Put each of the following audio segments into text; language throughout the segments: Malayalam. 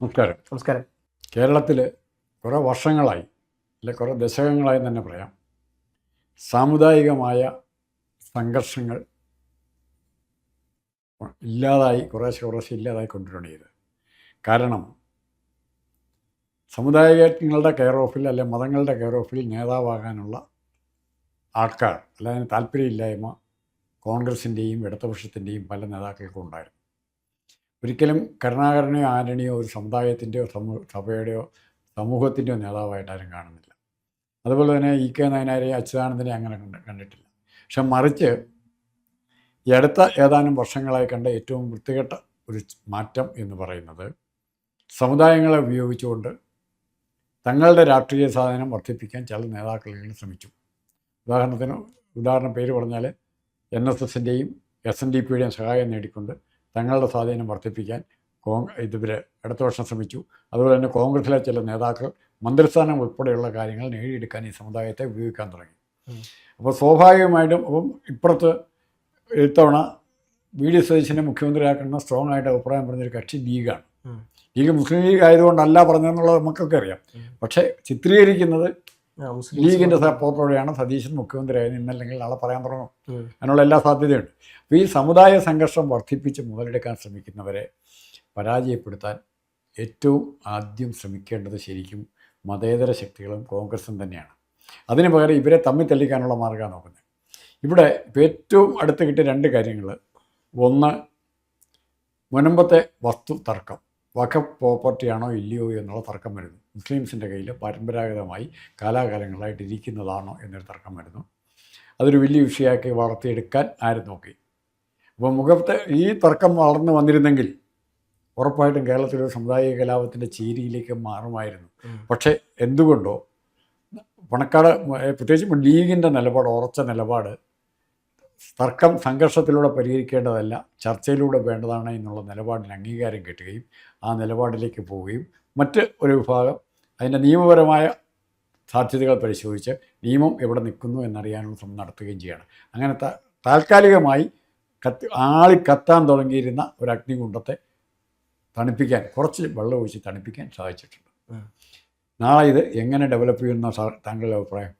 നമസ്കാരം. നമസ്കാരം. കേരളത്തിൽ കുറേ വർഷങ്ങളായി, അല്ലെ കുറേ ദശകങ്ങളായി തന്നെ പറയാം, സാമുദായികമായ സംഘർഷങ്ങൾ ഇല്ലാതായി കുറേശ്ശെ ഇല്ലാതായി കൊണ്ടുവരണം ചെയ്ത്. കാരണം സമുദായങ്ങളുടെ കെയർ ഓഫിൽ അല്ലെ മതങ്ങളുടെ കെയർ ഓഫിൽ നേതാവാകാനുള്ള ആൾക്കാർ, അല്ലാതെ താല്പര്യമില്ലായ്മ കോൺഗ്രസിൻ്റെയും ഇടതുപക്ഷത്തിൻ്റെയും പല നേതാക്കൾക്കും ഉണ്ടായിരുന്നു. ഒരിക്കലും കരുണാകരനെയോ ആന്റണിയോ ഒരു സമുദായത്തിൻ്റെയോ സഭയുടെയോ സമൂഹത്തിൻ്റെയോ നേതാവായിട്ട് ആരും കാണുന്നില്ല. അതുപോലെ തന്നെ ഇ.കെ. നായനാരെയും അച്യുതാനന്ദനെ അങ്ങനെ കണ്ടിട്ടില്ല. പക്ഷെ മറിച്ച് ഈ അടുത്ത ഏതാനും വർഷങ്ങളായി കണ്ട ഏറ്റവും വൃത്തികെട്ട ഒരു മാറ്റം എന്ന് പറയുന്നത് സമുദായങ്ങളെ ഉപയോഗിച്ചുകൊണ്ട് തങ്ങളുടെ രാഷ്ട്രീയ സ്വാധീനം വർദ്ധിപ്പിക്കാൻ ചില നേതാക്കൾ ശ്രമിച്ചു. ഉദാഹരണം പേര് പറഞ്ഞാൽ NSSൻ്റെയും SNDPയുടെയും സഹായം നേടിക്കൊണ്ട് തങ്ങളുടെ സ്വാധീനം വർദ്ധിപ്പിക്കാൻ ഇവർ ഇടതുപക്ഷം ശ്രമിച്ചു. അതുപോലെ തന്നെ കോൺഗ്രസിലെ ചില നേതാക്കൾ മന്ത്രിസ്ഥാനം ഉൾപ്പെടെയുള്ള കാര്യങ്ങൾ നേടിയെടുക്കാൻ ഈ സമുദായത്തെ ഉപയോഗിക്കാൻ തുടങ്ങി. അപ്പോൾ സ്വാഭാവികമായിട്ടും ഇപ്പുറത്ത് ഇത്തവണ വി ഡി സതീശനെ മുഖ്യമന്ത്രിയാക്കുന്ന സ്ട്രോങ് ആയിട്ട് അഭിപ്രായം പറഞ്ഞൊരു കക്ഷി ലീഗാണ്. ലീഗ് മുസ്ലിം ലീഗ് ആയതുകൊണ്ടല്ല പറഞ്ഞതെന്നുള്ളത് നമുക്കൊക്കെ അറിയാം. പക്ഷേ ചിത്രീകരിക്കുന്നത് ലീഗിൻ്റെ സപ്പോർട്ടോടെയാണ് സതീശൻ മുഖ്യമന്ത്രിയായത്, ഇന്നല്ലെങ്കിൽ നാളെ പറയാൻ തുടങ്ങും. അതിനുള്ള എല്ലാ സാധ്യതയുണ്ട്. അപ്പോൾ ഈ സമുദായ സംഘർഷം വർദ്ധിപ്പിച്ച് മുതലെടുക്കാൻ ശ്രമിക്കുന്നവരെ പരാജയപ്പെടുത്താൻ ഏറ്റവും ആദ്യം ശ്രമിക്കേണ്ടത് ശരിക്കും മതേതര ശക്തികളും കോൺഗ്രസും തന്നെയാണ്. അതിന് പകരം ഇവരെ തമ്മിൽ തല്ലിക്കാനുള്ള മാർഗ്ഗമാണ് നോക്കുന്നത്. ഇവിടെ ഇപ്പോൾ ഏറ്റവും അടുത്ത് കിട്ടിയ രണ്ട് കാര്യങ്ങൾ, ഒന്ന് മുൻപത്തെ വസ്തു തർക്കം, വഖഫ് പ്രോപ്പർട്ടിയാണോ ഇല്ലയോ എന്നുള്ള തർക്കം വരുന്നു. മുസ്ലിംസിൻ്റെ കയ്യിൽ പരമ്പരാഗതമായി കാലാകാലങ്ങളായിട്ട് ഇരിക്കുന്നതാണോ എന്നൊരു തർക്കം വരുന്നു. അതൊരു വലിയ വിഷയമാക്കി വളർത്തിയെടുക്കാൻ ആരും നോക്കി. അപ്പോൾ മുഖത്തെ ഈ തർക്കം വളർന്നു വന്നിരുന്നെങ്കിൽ ഉറപ്പായിട്ടും കേരളത്തിലൊരു സമുദായിക കലാപത്തിൻ്റെ ചേരിയിലേക്ക് മാറുമായിരുന്നു. പക്ഷേ എന്തുകൊണ്ടോ പണക്കാട്, പ്രത്യേകിച്ച് ലീഗിൻ്റെ നിലപാട്, ഉറച്ച നിലപാട്, തർക്കം സംഘർഷത്തിലൂടെ പരിഹരിക്കേണ്ടതല്ല, ചർച്ചയിലൂടെ വേണ്ടതാണ് എന്നുള്ള നിലപാടിന് അംഗീകാരം കിട്ടുകയും ആ നിലപാടിലേക്ക് പോവുകയും മറ്റ് ഒരു വിഭാഗം അതിൻ്റെ നിയമപരമായ സാധ്യതകൾ പരിശോധിച്ച് നിയമം എവിടെ നിൽക്കുന്നു എന്നറിയാനുള്ള ശ്രമം നടത്തുകയും ചെയ്യുകയാണ്. അങ്ങനെ താൽക്കാലികമായി കത്താൻ തുടങ്ങിയിരുന്ന ഒരു അഗ്നികുണ്ഡത്തെ തണുപ്പിക്കാൻ, കുറച്ച് വെള്ളം ഒഴിച്ച് തണുപ്പിക്കാൻ സാധിച്ചിട്ടുണ്ട്. നാളെ ഇത് എങ്ങനെ ഡെവലപ്പ് ചെയ്യുന്ന താങ്കളുടെ അഭിപ്രായം?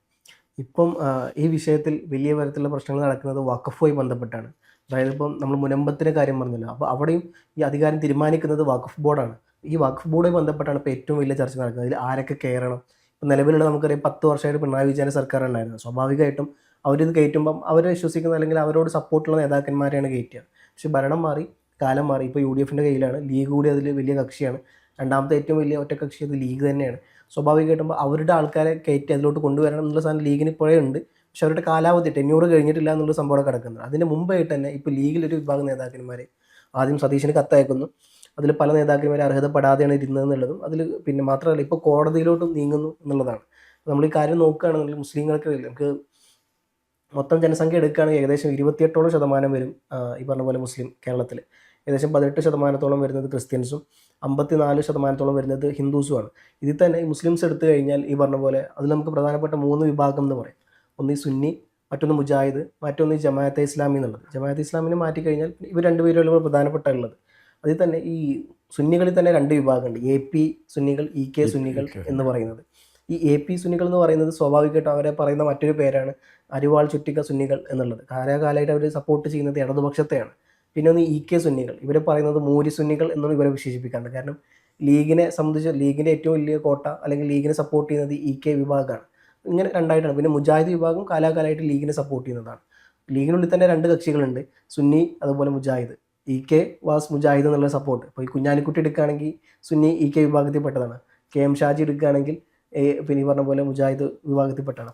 ഇപ്പം ഈ വിഷയത്തിൽ വലിയ തരത്തിലുള്ള പ്രശ്നങ്ങൾ നടക്കുന്നത് വഖഫുമായി ബന്ധപ്പെട്ടാണ്. അതായത് ഇപ്പം നമ്മൾ മുനമ്പത്തിൻ്റെ കാര്യം പറഞ്ഞല്ലോ, അപ്പോൾ അവിടെയും ഈ അധികാരം തീരുമാനിക്കുന്നത് വഖഫ് ബോർഡാണ്. ഈ വഖഫ് ബോർഡുമായി ബന്ധപ്പെട്ടാണ് ഇപ്പോൾ ഏറ്റവും വലിയ ചർച്ച നടക്കുന്നത്. ഇതിൽ ആരൊക്കെ കയറണം? ഇപ്പം നിലവിലുള്ള നമുക്കറിയാം 10 വർഷമായിട്ട് പിണറായി വിജയൻ്റെ സർക്കാർ ഉണ്ടായിരുന്നു. സ്വാഭാവികമായിട്ടും അവരിത് കയറ്റുമ്പം അവരെ വിശ്വസിക്കുന്ന അല്ലെങ്കിൽ അവരോട് സപ്പോർട്ടുള്ള നേതാക്കന്മാരെയാണ് കയറ്റുക. പക്ഷേ ഭരണം മാറി, കാലം മാറി. ഇപ്പോൾ UDFൻ്റെ കയ്യിലാണ്, ലീഗ് കൂടി അതിൽ വലിയ കക്ഷിയാണ്. രണ്ടാമത്തെ ഏറ്റവും വലിയ ഒറ്റക്കക്ഷി അത് ലീഗ് തന്നെയാണ്. സ്വാഭാവികമായിട്ടും അവരുടെ ആൾക്കാരെ കയറ്റി അതിലോട്ട് കൊണ്ടുവരണം എന്നുള്ള സാധനം ലീഗിന് ഇപ്പോഴേ ഉണ്ട്. പക്ഷെ അവരുടെ കാലാവധി 10 കഴിഞ്ഞിട്ടില്ല എന്നുള്ള സംഭവം കിടക്കുന്നത്. അതിന് മുമ്പായിട്ട് തന്നെ ഇപ്പോൾ ലീഗിലൊരു വിഭാഗം നേതാക്കന്മാരെ ആദ്യം സതീശന് കത്തയക്കുന്നു. അതിൽ പല നേതാക്കന്മാരെ അർഹതപ്പെടാതെയാണ് ഇരുന്നതെന്നുള്ളതും അതിൽ പിന്നെ മാത്രമല്ല ഇപ്പോൾ കോടതിയിലോട്ടും നീങ്ങുന്നു എന്നുള്ളതാണ്. നമ്മൾ ഈ കാര്യം നോക്കുകയാണെങ്കിൽ മുസ്ലിങ്ങൾക്ക് നമുക്ക് മൊത്തം ജനസംഖ്യ എടുക്കുകയാണെങ്കിൽ ഏകദേശം 28% വരും ഈ പറഞ്ഞ പോലെ മുസ്ലിം കേരളത്തിൽ. ഏകദേശം 18% വരുന്നത് ക്രിസ്ത്യൻസും 54% വരുന്നത് ഹിന്ദുസുമാണ്. ഇതിൽ തന്നെ ഈ മുസ്ലിംസ് എടുത്തു കഴിഞ്ഞാൽ ഈ പറഞ്ഞ പോലെ അതിൽ നമുക്ക് പ്രധാനപ്പെട്ട 3 വിഭാഗം എന്ന് പറയും. ഒന്ന് ഈ സുന്നി, മറ്റൊന്ന് മുജാഹിദ്, മറ്റൊന്ന് ഈ ജമാഅത്തെ ഇസ്ലാമി എന്നുള്ളത്. ജമാഅത്തെ ഇസ്ലാമിനെ മാറ്റിക്കഴിഞ്ഞാൽ ഇവർ രണ്ടുപേരും പ്രധാനപ്പെട്ടുള്ളത്. അതിൽ തന്നെ ഈ സുന്നികളിൽ തന്നെ 2 വിഭാഗമുണ്ട്. AP സുന്നികൾ, EK സുന്നികൾ എന്ന് പറയുന്നത്. ഈ AP സുന്നികൾ എന്ന് പറയുന്നത് സ്വാഭാവികമായിട്ടും അവരെ പറയുന്ന മറ്റൊരു പേരാണ് അരിവാൾ ചുറ്റിക സുന്നികൾ എന്നുള്ളത്. കാലാകാലമായിട്ട് അവർ സപ്പോർട്ട് ചെയ്യുന്നത് ഇടതുപക്ഷത്തെയാണ്. പിന്നെ ഒന്ന് EK സുന്നികൾ, ഇവരെ പറയുന്നത് മൂരി സുന്നികൾ എന്നും ഇവരെ വിശേഷിപ്പിക്കാറുണ്ട്. കാരണം ലീഗിനെ സംബന്ധിച്ച് ലീഗിൻ്റെ ഏറ്റവും വലിയ കോട്ട അല്ലെങ്കിൽ ലീഗിനെ സപ്പോർട്ട് ചെയ്യുന്നത് EK വിഭാഗമാണ്. ഇങ്ങനെ രണ്ടായിട്ടാണ്. പിന്നെ മുജാഹിദ് വിഭാഗം കാലാകാലമായിട്ട് ലീഗിനെ സപ്പോർട്ട് ചെയ്യുന്നതാണ്. ലീഗിനുള്ളിൽ തന്നെ 2 കക്ഷികളുണ്ട്, സുന്നി അതുപോലെ മുജാഹിദ്. EK വാസ് മുജാഹിദ് എന്നുള്ള സപ്പോർട്ട്. ഇപ്പോൾ ഈ കുഞ്ഞാലിക്കുട്ടി എടുക്കുകയാണെങ്കിൽ സുന്നി EK വിഭാഗത്തിൽപ്പെട്ടതാണ്. KM ഷാജി എടുക്കുകയാണെങ്കിൽ പിന്നെ ഈ പറഞ്ഞ പോലെ മുജാഹിദ് വിഭാഗത്തിൽപ്പെട്ടാണ്.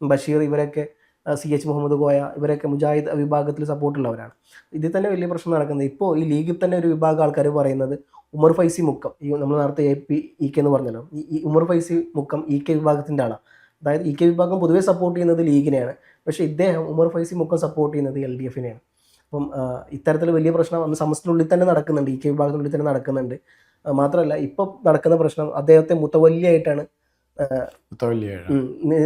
ബഷീർ, ഇവരൊക്കെ CH മുഹമ്മദ് കോയ, ഇവരൊക്കെ മുജാഹിദ് വിഭാഗത്തിൽ സപ്പോർട്ടുള്ളവരാണ്. ഇതിൽ തന്നെ വലിയ പ്രശ്നം നടക്കുന്നത് ഇപ്പോൾ ഈ ലീഗിൽ തന്നെ ഒരു വിഭാഗം ആൾക്കാർ പറയുന്നത് ഉമർ ഫൈസി മുക്കം, ഈ നമ്മൾ നേരത്തെ EK എന്ന് പറഞ്ഞല്ലോ, ഈ ഉമർ ഫൈസി മുക്കം EK വിഭാഗത്തിൻ്റെ ആളാണ്. അതായത് EK വിഭാഗം പൊതുവെ സപ്പോർട്ട് ചെയ്യുന്നത് ലീഗിനെയാണ്, പക്ഷേ ഇദ്ദേഹം ഉമർ ഫൈസി മുക്കം സപ്പോർട്ട് ചെയ്യുന്നത് LDFനെയാണ്. അപ്പം ഇത്തരത്തിൽ വലിയ പ്രശ്നം അന്ന് സമസ്തനുള്ളിൽ തന്നെ നടക്കുന്നുണ്ട്, EK വിഭാഗത്തിനുള്ളിൽ തന്നെ നടക്കുന്നുണ്ട്. മാത്രമല്ല ഇപ്പം നടക്കുന്ന പ്രശ്നം അദ്ദേഹത്തെ മുത്തവല്ലിയായിട്ടാണ് മുത്തവല്ലിയേഴ്.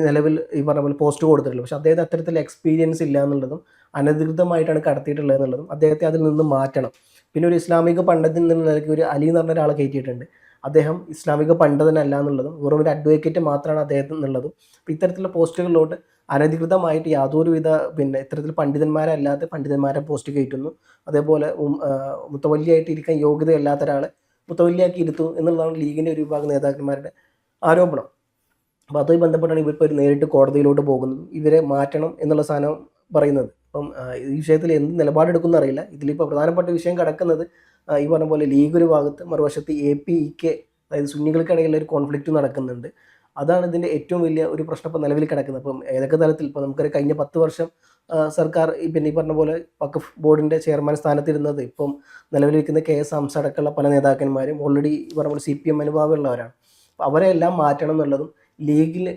നിലവിൽ ഈ പറഞ്ഞ പോലെ പോസ്റ്റ് കൊടുത്തിട്ടുള്ളത്. പക്ഷേ അദ്ദേഹത്തിന് അത്തരത്തിൽ എക്സ്പീരിയൻസ് ഇല്ല എന്നുള്ളതും അനധികൃതമായിട്ടാണ് കടത്തിയിട്ടുള്ളത് എന്നുള്ളതും അദ്ദേഹത്തെ അതിൽ നിന്ന് മാറ്റണം. പിന്നെ ഒരു ഇസ്ലാമിക പണ്ഡിതൻ എന്നുള്ള നിലയ്ക്ക് ഒരു അലി എന്ന് പറഞ്ഞ ഒരാളെ കയറ്റിയിട്ടുണ്ട്. അദ്ദേഹം ഇസ്ലാമിക പണ്ഡിതനല്ല എന്നുള്ളതും വെറും ഒരു അഡ്വക്കേറ്റ് മാത്രമാണ് അദ്ദേഹത്തിന് എന്നുള്ളതും. അപ്പോൾ ഇത്തരത്തിലുള്ള പോസ്റ്റുകളിലോട്ട് അനധികൃതമായിട്ട് യാതൊരുവിധ ഇത്തരത്തിൽ പണ്ഡിതന്മാരല്ലാത്ത പണ്ഡിതന്മാരെ പോസ്റ്റ് കയറ്റുന്നു. അതേപോലെ മുത്തവല്ലിയായിട്ട് ഇരിക്കാൻ യോഗ്യതയല്ലാത്ത ഒരാളെ മുത്തവല്ലിയാക്കി ഇരുത്തുന്നു എന്നുള്ളതാണ് ലീഗിൻ്റെ ഒരു വിഭാഗം നേതാക്കന്മാരുടെ ആരോപണം. അപ്പോൾ അതുമായി ബന്ധപ്പെട്ടാണ് ഇവരിപ്പോൾ ഒരു നേരിട്ട് കോടതിയിലോട്ട് പോകുന്നത്, ഇവരെ മാറ്റണം എന്നുള്ള സാധനം പറയുന്നത്. അപ്പം ഈ വിഷയത്തിൽ എന്ത് നിലപാടെടുക്കുന്ന അറിയില്ല. ഇതിലിപ്പോൾ പ്രധാനപ്പെട്ട വിഷയം കിടക്കുന്നത് ഈ പറഞ്ഞ പോലെ ലീഗ് ഒരു ഭാഗത്ത്, മറുവശത്ത് APEK, അതായത് സുന്നികൾക്കിടയിലുള്ള ഒരു കോൺഫ്ലിക്റ്റ് നടക്കുന്നുണ്ട്. അതാണ് ഇതിൻ്റെ ഏറ്റവും വലിയ ഒരു പ്രശ്നം ഇപ്പോൾ നിലവിൽ കിടക്കുന്നത്. അപ്പം ഏതൊക്കെ തലത്തിൽ ഇപ്പോൾ നമുക്കറിയാം, കഴിഞ്ഞ 10 വർഷം സർക്കാർ ഈ പറഞ്ഞ പോലെ വഖഫ് ബോർഡിൻ്റെ ചെയർമാൻ സ്ഥാനത്തിരുന്നത് ഇപ്പം നിലവിലിരിക്കുന്ന KS ഹംസ അടക്കമുള്ള പല നേതാക്കന്മാരും ഓൾറെഡി ഈ പറഞ്ഞ പോലെ CPM അനുഭാവമുള്ളവരാണ്. അപ്പോൾ അവരെ എല്ലാം മാറ്റണം എന്നുള്ളതും ലീഗിൽ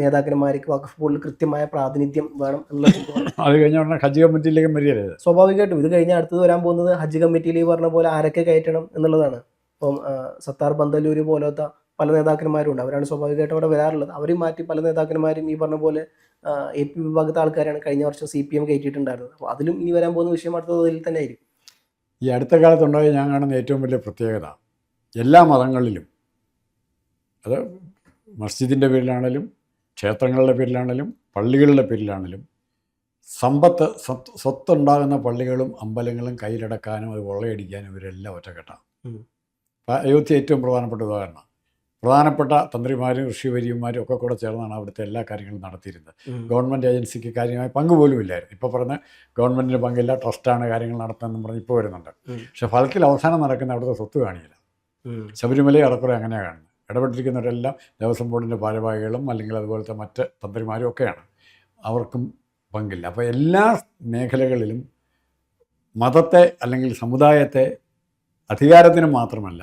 നേതാക്കന്മാർക്ക് വഖഫ് ബോർഡിൽ കൃത്യമായ പ്രാതിനിധ്യം വേണം എന്നുള്ളത്. അത് കഴിഞ്ഞ ഉടനെ ഹജ്ജ് കമ്മിറ്റിയിലേക്ക് വരികയല്ലേ? സ്വാഭാവികമായിട്ടും ഇത് കഴിഞ്ഞ് അടുത്തത് വരാൻ പോകുന്നത് ഹജ്ജ് കമ്മിറ്റിയിൽ ഈ പറഞ്ഞ പോലെ ആരൊക്കെ കയറ്റണം എന്നുള്ളതാണ്. ഇപ്പം സത്താർ ബന്തല്ലൂർ പോലത്തെ പല നേതാക്കന്മാരുണ്ട്, അവരാണ് സ്വാഭാവികമായിട്ടും അവിടെ വരാറുള്ളത്. അവരെയും മാറ്റി പല നേതാക്കന്മാരും ഈ പറഞ്ഞ പോലെ AP വിഭാഗത്തെ ആൾക്കാരാണ് കഴിഞ്ഞ വർഷം CPM കയറ്റിയിട്ടുണ്ടായിരുന്നത്. അപ്പോൾ അതിലും ഇനി വരാൻ പോകുന്ന വിഷയം അടുത്തതിൽ തന്നെ ആയിരിക്കും. ഈ അടുത്ത കാലത്തുണ്ടായി ഞാൻ കാണുന്ന ഏറ്റവും വലിയ പ്രത്യേകത, എല്ലാ മതങ്ങളിലും, അത് മസ്ജിദിൻ്റെ പേരിലാണെങ്കിലും ക്ഷേത്രങ്ങളുടെ പേരിലാണെങ്കിലും പള്ളികളുടെ പേരിലാണെങ്കിലും, സ്വത്തുണ്ടാകുന്ന പള്ളികളും അമ്പലങ്ങളും കയ്യിലടക്കാനും അത് കൊള്ളയടിക്കാനും ഇവരെല്ലാം ഒറ്റക്കെട്ടാണ്. അയോധ്യ ഏറ്റവും പ്രധാനപ്പെട്ട ഉദാഹരണം. പ്രധാനപ്പെട്ട തന്ത്രിമാരും ഋഷിവര്യന്മാരും ഒക്കെ കൂടെ ചേർന്നാണ് അവിടുത്തെ എല്ലാ കാര്യങ്ങളും നടത്തിയിരുന്നത്. ഗവൺമെൻറ് ഏജൻസിക്ക് കാര്യമായ പങ്ക് പോലും ഇല്ലായിരുന്നു. ഇപ്പോൾ പറഞ്ഞ ഗവൺമെൻറ്റിന് പങ്കില്ല, ട്രസ്റ്റാണ് കാര്യങ്ങൾ നടത്തുന്നതെന്ന് പറഞ്ഞ് ഇപ്പോൾ വരുന്നുണ്ട്. പക്ഷേ ഫലത്തിൽ അവസാനം നടക്കുന്ന അവിടുത്തെ സ്വത്ത് കാണിയില്ല. ശബരിമലയെ അടക്കുറ അങ്ങനെയാണ് കാണുന്നത്. ഇടപെട്ടിരിക്കുന്നവരെല്ലാം ദേവസ്വം ബോർഡിൻ്റെ ഭാരവാഹികളും അല്ലെങ്കിൽ അതുപോലത്തെ മറ്റ് തന്ത്രിമാരും ഒക്കെയാണ്. അവർക്കും പങ്കില്ല. അപ്പോൾ എല്ലാ മേഖലകളിലും മതത്തെ അല്ലെങ്കിൽ സമുദായത്തെ അധികാരത്തിന് മാത്രമല്ല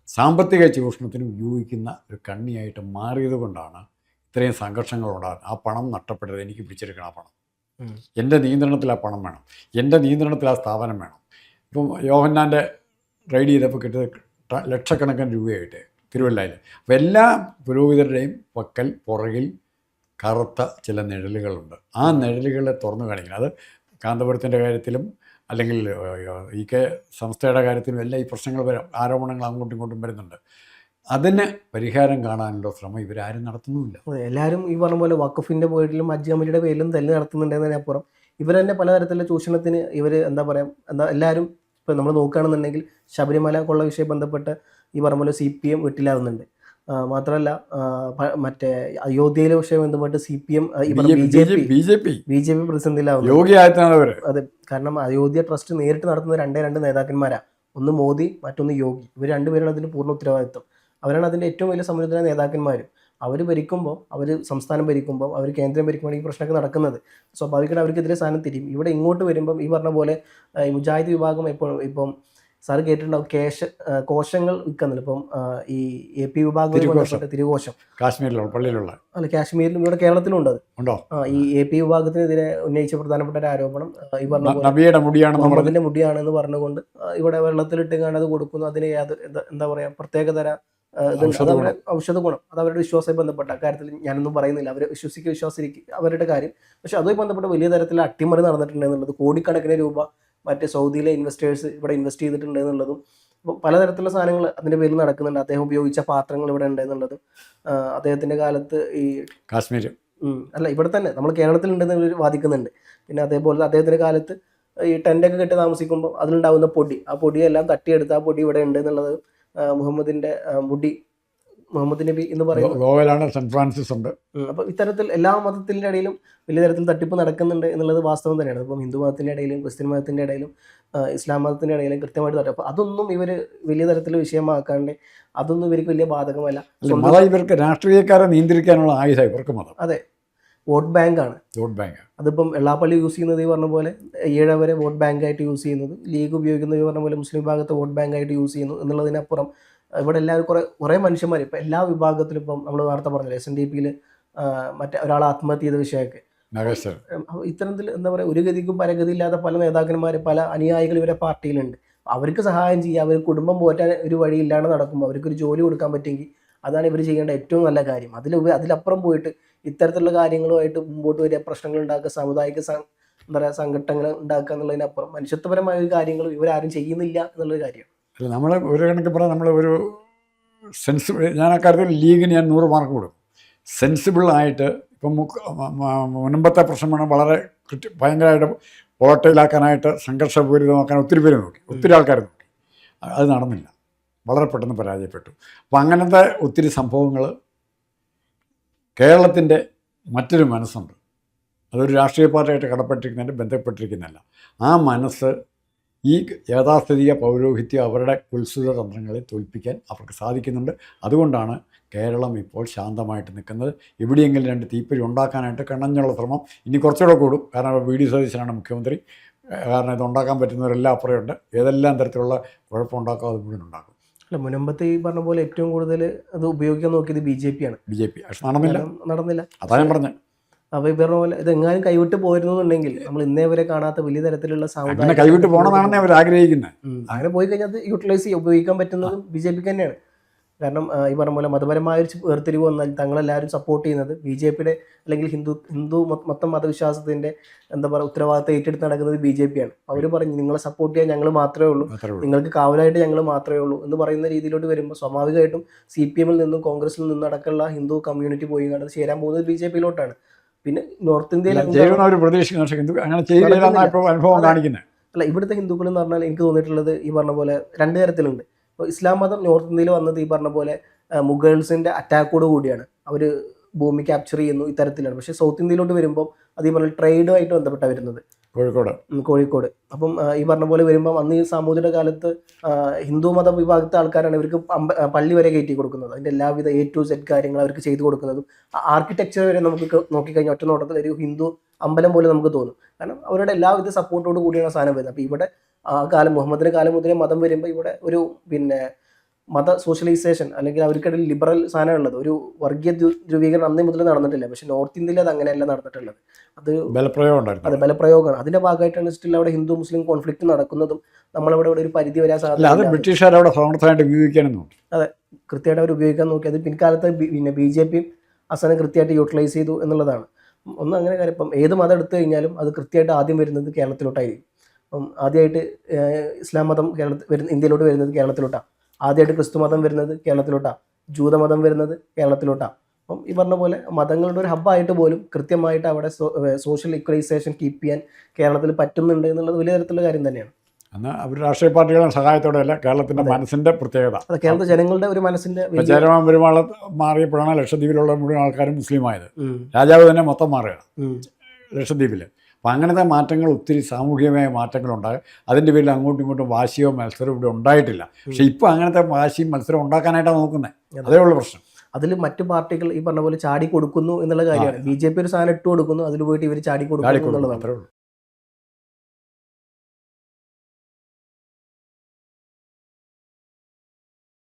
സാമ്പത്തിക ചൂഷണത്തിനും ഉപയോഗിക്കുന്ന ഒരു കണ്ണിയായിട്ട് മാറിയത് കൊണ്ടാണ് ഇത്രയും സംഘർഷങ്ങൾ ഉണ്ടാകുന്നത്. ആ പണം നഷ്ടപ്പെടരുത്, എനിക്ക് പിടിച്ചെടുക്കണം, ആ പണം എൻ്റെ നിയന്ത്രണത്തിൽ, ആ പണം വേണം, എൻ്റെ നിയന്ത്രണത്തിൽ ആ സ്ഥാപനം വേണം. ഇപ്പം യോഹന്നാൻ്റെ റൈഡ് ചെയ്തപ്പോൾ കിട്ടിയത് ലക്ഷക്കണക്കിന് രൂപയായിട്ട് തിരുവല്ലയിൽ. അപ്പോൾ എല്ലാ പുരോഹിതരുടെയും പക്കൽ പുറകിൽ കറുത്ത ചില നിഴലുകളുണ്ട്. ആ നിഴലുകളെ തുറന്നു കാണിക്കണം. അത് കാന്തപുരത്തിൻ്റെ കാര്യത്തിലും അല്ലെങ്കിൽ സംസ്ഥയുടെ കാര്യത്തിലും എല്ലാം ഈ പ്രശ്നങ്ങൾ വരാം, ആരോപണങ്ങൾ അങ്ങോട്ടും ഇങ്ങോട്ടും വരുന്നുണ്ട്. അതിന് പരിഹാരം കാണാനുള്ള ശ്രമം ഇവരാരും നടത്തുന്നുമില്ല. എല്ലാവരും ഈ പറഞ്ഞ പോലെ വഖഫിൻ്റെ പേരിലും ഹജ്ജ് കമ്മിറ്റിയുടെ പേരിലും തല്ല് നടത്തുന്നുണ്ടെന്നതിനപ്പുറം ഇവർ തന്നെ പലതരത്തിലുള്ള ചൂഷണത്തിന് ഇവർ എല്ലാവരും ഇപ്പോൾ നമ്മൾ നോക്കുകയാണെന്നുണ്ടെങ്കിൽ ശബരിമല കൊള്ള വിഷയം ബന്ധപ്പെട്ട് ഈ പറഞ്ഞ പോലെ CPM വെട്ടിലാവുന്നുണ്ട്. മാത്രമല്ല മറ്റേ അയോധ്യയിലെ വിഷയം ബന്ധപ്പെട്ട് CPM BJP പ്രതിസന്ധിയിലാവുന്നു. അതെ, കാരണം അയോധ്യ ട്രസ്റ്റ് നേരിട്ട് നടത്തുന്ന രണ്ട് നേതാക്കന്മാരാണ്. ഒന്ന് മോദി, മറ്റൊന്ന് യോഗി. ഇവർ രണ്ടുപേരാണ് അതിൻ്റെ പൂർണ്ണ ഉത്തരവാദിത്വം. അവരാണ് അതിൻ്റെ ഏറ്റവും വലിയ സമുന്നത നേതാക്കന്മാരും. അവർ ഭരിക്കുമ്പോൾ, അവർ സംസ്ഥാനം ഭരിക്കുമ്പോൾ, അവർ കേന്ദ്രം ഭരിക്കുമ്പോൾ ഈ പ്രശ്നമൊക്കെ നടക്കുന്നത് സ്വാഭാവികമായിട്ട് അവർക്കെതിരെ സാധനം തിരിയും. ഇവിടെ ഇങ്ങോട്ട് വരുമ്പം ഈ പറഞ്ഞ പോലെ മുജാഹിദ് വിഭാഗം ഇപ്പം സാറ് കേട്ടിട്ടുണ്ടാവും കോശങ്ങൾ വിൽക്കുന്നില്ല. ഇപ്പം ഈ AP വിഭാഗം തിരുകോശം കാശ്മീരിലുള്ള പള്ളിയിലുള്ള അല്ല, കാശ്മീരിലും ഇവിടെ കേരളത്തിലും ഉണ്ട്. ഉണ്ടോ? ഈ AP വിഭാഗത്തിനെതിരെ ഉന്നയിച്ച പ്രധാനപ്പെട്ട ഒരു ആരോപണം ഈ പറഞ്ഞ മുഹമ്മദിന്റെ മുടിയാണെന്ന് പറഞ്ഞുകൊണ്ട് ഇവിടെ വെള്ളത്തിലിട്ട് കാണാതെ കൊടുക്കുന്നു. അതിന് എന്താ പറയുക, പ്രത്യേകതര ഔഷധ ഗുണം. അത് അവരുടെ വിശ്വാസമായി ബന്ധപ്പെട്ട കാര്യത്തിൽ ഞാനൊന്നും പറയുന്നില്ല. അവർ വിശ്വസിക്കുക അവരുടെ കാര്യം. പക്ഷെ അതുമായി ബന്ധപ്പെട്ട വലിയ തരത്തിൽ അട്ടിമറി നടന്നിട്ടുണ്ട് എന്നുള്ളത്, കോടിക്കണക്കിന് രൂപ മറ്റ് സൗദിയിലെ ഇൻവെസ്റ്റേഴ്സ് ഇവിടെ ഇൻവെസ്റ്റ് ചെയ്തിട്ടുണ്ട് എന്നുള്ളതും, പലതരത്തിലുള്ള സാധനങ്ങൾ അതിൻ്റെ പേരിൽ നടക്കുന്നുണ്ട്. അദ്ദേഹം ഉപയോഗിച്ച പാത്രങ്ങൾ ഇവിടെ ഉണ്ട് എന്നുള്ളതും, അദ്ദേഹത്തിൻ്റെ കാലത്ത് ഈ കാശ്മീർ അല്ല ഇവിടെ തന്നെ നമ്മൾ കേരളത്തിലുണ്ടെന്ന് വാദിക്കുന്നുണ്ട്. പിന്നെ അതേപോലെ അദ്ദേഹത്തിൻ്റെ കാലത്ത് ഈ ടെൻ്റൊക്കെ കെട്ടി താമസിക്കുമ്പോൾ അതിലുണ്ടാകുന്ന പൊടി, ആ പൊടിയെല്ലാം തട്ടിയെടുത്ത് ആ പൊടി ഇവിടെ ഉണ്ട് എന്നുള്ളത് മുഹമ്മദ് നബി എന്ന് പറയുന്നത് ഗോവയിലാണ്, സെന്റ് ഫ്രാൻസിസ് ഉണ്ട്. അപ്പോൾ ഇത്തരത്തിൽ എല്ലാ മതത്തിൻ്റെ ഇടയിലും വലിയ തരത്തിൽ തട്ടിപ്പ് നടക്കുന്നുണ്ട് എന്നുള്ളത് വാസ്തവം തന്നെയാണ്. ഇപ്പം ഹിന്ദു മതത്തിൻ്റെ ഇടയിലും ക്രിസ്ത്യൻ മതത്തിൻ്റെ ഇടയിലും ഇസ്ലാം മതത്തിൻ്റെ ഇടയിലും കൃത്യമായിട്ട് തട്ടും. അപ്പോൾ അതൊന്നും ഇവർ വലിയ തരത്തിൽ വിഷയമാക്കാണ്ട് അതൊന്നും ഇവർക്ക് വലിയ ബാധകമല്ല. ഇവർക്ക് രാഷ്ട്രീയക്കാരെ നിയന്ത്രിക്കാനുള്ള ആയുധം ഇവർക്ക് മതം. അതെ, വോട്ട് ബാങ്കാണ്. അതിപ്പം വെള്ളാപ്പള്ളി യൂസ് ചെയ്യുന്നത് ഈ പറഞ്ഞ പോലെ ഈഴവരെ വോട്ട് ബാങ്കായിട്ട് യൂസ് ചെയ്യുന്നത്, ലീഗ് ഉപയോഗിക്കുന്നത് ഈ പറഞ്ഞ പോലെ മുസ്ലിം വിഭാഗത്തെ വോട്ട് ബാങ്കായിട്ട് യൂസ് ചെയ്യുന്നു എന്നുള്ളതിനപ്പുറം ഇവിടെ എല്ലാവരും കുറേ മനുഷ്യന്മാർ ഇപ്പം എല്ലാ വിഭാഗത്തിലും, ഇപ്പം നമ്മൾ നേരത്തെ പറഞ്ഞില്ലേ SNDPയിൽ മറ്റേ ഒരാൾ ആത്മഹത്യ ചെയ്ത വിഷയമൊക്കെ, ഇത്തരത്തിൽ എന്താ പറയുക, ഒരു ഗതിക്കും പരഗതി ഇല്ലാത്ത പല നേതാക്കന്മാർ, പല അനുയായികൾ ഇവരെ പാർട്ടിയിലുണ്ട്. അവർക്ക് സഹായം ചെയ്യുക, അവർ കുടുംബം പോറ്റാൻ ഒരു വഴിയില്ലാണ്ട് നടക്കുമ്പോൾ അവർക്കൊരു ജോലി കൊടുക്കാൻ പറ്റുമെങ്കിൽ അതാണ് ഇവർ ചെയ്യേണ്ട ഏറ്റവും നല്ല കാര്യം. അതിലപ്പുറം പോയിട്ട് ഇത്തരത്തിലുള്ള കാര്യങ്ങളുമായിട്ട് മുമ്പോട്ട് വരിക, പ്രശ്നങ്ങൾ ഉണ്ടാക്കുക, സാമുദായിക എന്താ പറയുക സംഘടനകൾ ഉണ്ടാക്കുക എന്നുള്ളതിനപ്പുറം മനുഷ്യത്വപരമായ ഒരു കാര്യങ്ങൾ ഇവരാരും ചെയ്യുന്നില്ല എന്നുള്ളൊരു കാര്യമാണ്. അല്ല, നമ്മൾ ഒരു കണക്ക് പറഞ്ഞാൽ നമ്മൾ ഒരു ഞാൻ ആ കാര്യത്തിൽ ലീഗിന് ഞാൻ 100 മാർക്ക് കൊടുക്കും. സെൻസിബിളായിട്ട് ഇപ്പം മുൻപത്തെ പ്രശ്നമാണ് വളരെ ഭയങ്കരമായിട്ട് വോട്ടയിലാക്കാനായിട്ട് സംഘർഷപൂരിതമാക്കാൻ ഒത്തിരി പേര് നോക്കി, ഒത്തിരി ആൾക്കാർ നോക്കി. അത് നടന്നില്ല, വളരെ പെട്ടെന്ന് പരാജയപ്പെട്ടു. അപ്പം അങ്ങനത്തെ ഒത്തിരി സംഭവങ്ങൾ കേരളത്തിൻ്റെ മറ്റൊരു മനസ്സുണ്ട്. അതൊരു രാഷ്ട്രീയ പാർട്ടിയായിട്ട് കടപ്പെട്ടിരിക്കുന്നതിൻ്റെ ബന്ധപ്പെട്ടിരിക്കുന്നതല്ല. ആ മനസ്സ് ഈ യാഥാസ്ഥിതിക പൗരോഹിത്യം അവരുടെ കുത്സിത തന്ത്രങ്ങളെ തോൽപ്പിക്കാൻ അവർക്ക് സാധിക്കുന്നുണ്ട്. അതുകൊണ്ടാണ് കേരളം ഇപ്പോൾ ശാന്തമായിട്ട് നിൽക്കുന്നത്. എവിടെയെങ്കിലും 2 തീപ്പൊരി ഉണ്ടാക്കാനായിട്ട് കണഞ്ഞുള്ള ശ്രമം ഇനി കുറച്ചുകൂടെ കൂടും. കാരണം വി.ഡി. സതീശനാണ് മുഖ്യമന്ത്രി. കാരണം ഇതുണ്ടാക്കാൻ പറ്റുന്നവരെല്ലാം അപ്പുറമുണ്ട്. ഏതെല്ലാം തരത്തിലുള്ള കുഴപ്പമുണ്ടാക്കാതെ അത് മുഴുവൻ ഉണ്ടാക്കും. അല്ല, മുനമ്പത്ത് ഈ പറഞ്ഞ പോലെ ഏറ്റവും കൂടുതൽ അത് ഉപയോഗിക്കാൻ നോക്കിയത് BJP ആണ്. BJP പക്ഷെ നടന്നില്ല. അതാ ഞാൻ പറഞ്ഞത്. അപ്പോൾ ഈ പറഞ്ഞ പോലെ ഇത് എങ്ങാനും കൈവിട്ട് പോയിരുന്നുണ്ടെങ്കിൽ നമ്മൾ ഇന്നേ വരെ കാണാത്ത വലിയ തരത്തിലുള്ള അങ്ങനെ കൈവിട്ട് പോകണമെന്നാണ് അവർ ആഗ്രഹിക്കുന്നത്. അങ്ങനെ പോയി കഴിഞ്ഞാൽ അത് യൂട്ടിലൈസ് ഉപയോഗിക്കാൻ പറ്റുന്നതും BJPക്ക് തന്നെയാണ്. കാരണം ഈ പറഞ്ഞ പോലെ മതപരമായ ഒരു വേർതിരിവ് വന്നാൽ തങ്ങളെല്ലാവരും സപ്പോർട്ട് ചെയ്യുന്നത് BJPയുടെ അല്ലെങ്കിൽ ഹിന്ദു മൊത്തം മതവിശ്വാസത്തിൻ്റെ എന്താ പറയുക ഉത്തരവാദിത്തം ഏറ്റെടുത്ത് നടക്കുന്നത് BJP ആണ്. അവർ പറഞ്ഞു നിങ്ങളെ സപ്പോർട്ട് ചെയ്യാൻ ഞങ്ങൾ മാത്രമേ ഉള്ളൂ, നിങ്ങൾക്ക് കാവലായിട്ട് ഞങ്ങൾ മാത്രമേ ഉള്ളൂ എന്ന് പറയുന്ന രീതിയിലോട്ട് വരുമ്പോൾ സ്വാഭാവികമായിട്ടും CPM-ൽ നിന്നും കോൺഗ്രസിൽ നിന്നും അടക്കമുള്ള ഹിന്ദു കമ്മ്യൂണിറ്റി പോയി കണ്ടത് ചേരാൻ പോകുന്നത് BJP-യിലോട്ടാണ്. പിന്നെ നോർത്ത് ഇന്ത്യയിൽ അല്ല, ഇവിടുത്തെ ഹിന്ദുക്കൾ എന്ന് പറഞ്ഞാൽ എനിക്ക് തോന്നിയിട്ടുള്ളത് ഈ പറഞ്ഞ പോലെ 2 തരത്തിലുണ്ട്. ഇപ്പോൾ ഇസ്ലാം മതം നോർത്ത് ഇന്ത്യയിൽ വന്നത് ഈ പറഞ്ഞ പോലെ മുഗൾസിൻ്റെ അറ്റാക്കോട് കൂടിയാണ്. അവർ ഭൂമി ക്യാപ്ചർ ചെയ്യുന്നു, ഇത്തരത്തിലാണ്. പക്ഷേ സൗത്ത് ഇന്ത്യയിലോട്ട് വരുമ്പോൾ അത് ഈ പറഞ്ഞ ട്രേഡുമായിട്ട് ബന്ധപ്പെട്ടാണ് വരുന്നത്, കോഴിക്കോട്. അപ്പം ഈ പറഞ്ഞ പോലെ വരുമ്പം അന്ന് ഈ സാമൂതിരിയുടെ കാലത്ത് ഹിന്ദു മത വിഭാഗത്തെ ആൾക്കാരാണ് ഇവർക്ക് പള്ളി വരെ കയറ്റി കൊടുക്കുന്നത്. അതിൻ്റെ എല്ലാവിധ A to Z കാര്യങ്ങൾ അവർക്ക് ചെയ്തു കൊടുക്കുന്നതും ആർക്കിടെക്ചർ വരെ നമുക്ക് നോക്കിക്കഴിഞ്ഞാൽ ഒറ്റ നോട്ടത്തിൽ ഒരു ഹിന്ദു അമ്പലം പോലെ നമുക്ക് തോന്നും. കാരണം അവരുടെ എല്ലാവിധ സപ്പോർട്ടോട് കൂടിയാണ് സാധനം വരുന്നത്. അപ്പോൾ ഇവിടെ ആ കാലം മുഹമ്മദിൻ്റെ കാലം മുതലേ മതം വരുമ്പോൾ ഇവിടെ ഒരു മത സോഷ്യലൈസേഷൻ അല്ലെങ്കിൽ അവർക്കിടയിൽ ലിബറൽ സാധനമുള്ളത്, ഒരു വർഗീയ ധ്രുവീകരണം അന്നേ മുതൽ നടന്നിട്ടില്ല. പക്ഷേ നോർത്ത് ഇന്ത്യയിൽ അത് അങ്ങനെയല്ല നടന്നിട്ടുള്ളത്. അത് ബലപ്രയോഗമാണ്. അതിൻ്റെ ഭാഗമായിട്ടാണ് സ്റ്റിൽ അവിടെ ഹിന്ദു മുസ്ലിം കോൺഫ്ലിക്റ്റ് നടക്കുന്നതും നമ്മളവിടെ ഒരു പരിധി വരാൻ സാധ്യത. അതെ, കൃത്യമായിട്ട് അവർ ഉപയോഗിക്കാൻ നോക്കി. അത് പിൻകാലത്ത് BJPയും അസനെ കൃത്യമായിട്ട് യൂട്ടിലൈസ് ചെയ്തു എന്നുള്ളതാണ്. ഒന്നും അങ്ങനെ കാര്യം. ഇപ്പം ഏത് മതം എടുത്തു കഴിഞ്ഞാലും അത് കൃത്യമായിട്ട് ആദ്യം വരുന്നത് കേരളത്തിലോട്ടായിരിക്കും. അപ്പം ആദ്യമായിട്ട് ഇസ്ലാം മതം ഇന്ത്യയിലോട്ട് വരുന്നത് കേരളത്തിലോട്ടാണ്. ആദ്യമായിട്ട് ക്രിസ്തു മതം വരുന്നത് കേരളത്തിലോട്ടാണ്. ജൂതമതം വരുന്നത് കേരളത്തിലോട്ടാണ്. അപ്പം ഈ പറഞ്ഞ പോലെ മതങ്ങളുടെ ഒരു ഹബ്ബായിട്ട് പോലും കൃത്യമായിട്ട് അവിടെ സോഷ്യൽ ഇക്വലൈസേഷൻ കീപ്പ് ചെയ്യാൻ കേരളത്തിൽ പറ്റുന്നുണ്ട് എന്നുള്ളത് വലിയ തരത്തിലുള്ള കാര്യം തന്നെയാണ്. എന്നാൽ അവർ രാഷ്ട്രീയ പാർട്ടികളുടെ സഹായത്തോടെയല്ല, കേരളത്തിൻ്റെ മനസ്സിൻ്റെ പ്രത്യേകത. അത് കേരളത്തിലെ ജനങ്ങളുടെ ഒരു മനസ്സിൻ്റെ ചേരമാൻ പെരുമാൾ മാറിയപ്പോഴാണ് ലക്ഷദ്വീപിലുള്ള മുഴുവൻ ആൾക്കാരും മുസ്ലിമായത്. രാജാവ് തന്നെ മൊത്തം മാറുകയാണ് ലക്ഷദ്വീപിൽ. അപ്പം അങ്ങനത്തെ മാറ്റങ്ങൾ, ഒത്തിരി സാമൂഹികമായ മാറ്റങ്ങളുണ്ടാകും. അതിൻ്റെ പേരിൽ അങ്ങോട്ടും ഇങ്ങോട്ടും വാശിയോ മത്സരമോ ഇവിടെ ഉണ്ടായിട്ടില്ല. പക്ഷേ ഇപ്പോൾ അങ്ങനത്തെ വാശിയും മത്സരം ഉണ്ടാക്കാനായിട്ടാണ് നോക്കുന്നത്. അതേ ഉള്ള പ്രശ്നം. അതിൽ മറ്റു പാർട്ടികൾ ഈ പറഞ്ഞ പോലെ ചാടി കൊടുക്കുന്നു എന്നുള്ള കാര്യമാണ്. BJP ഒരു സാധനം ഇട്ട് കൊടുക്കുന്നു, അതിൽ പോയിട്ട് ഇവർ ചാടി കൊടുക്കുന്നു എന്നുള്ളതാണ്.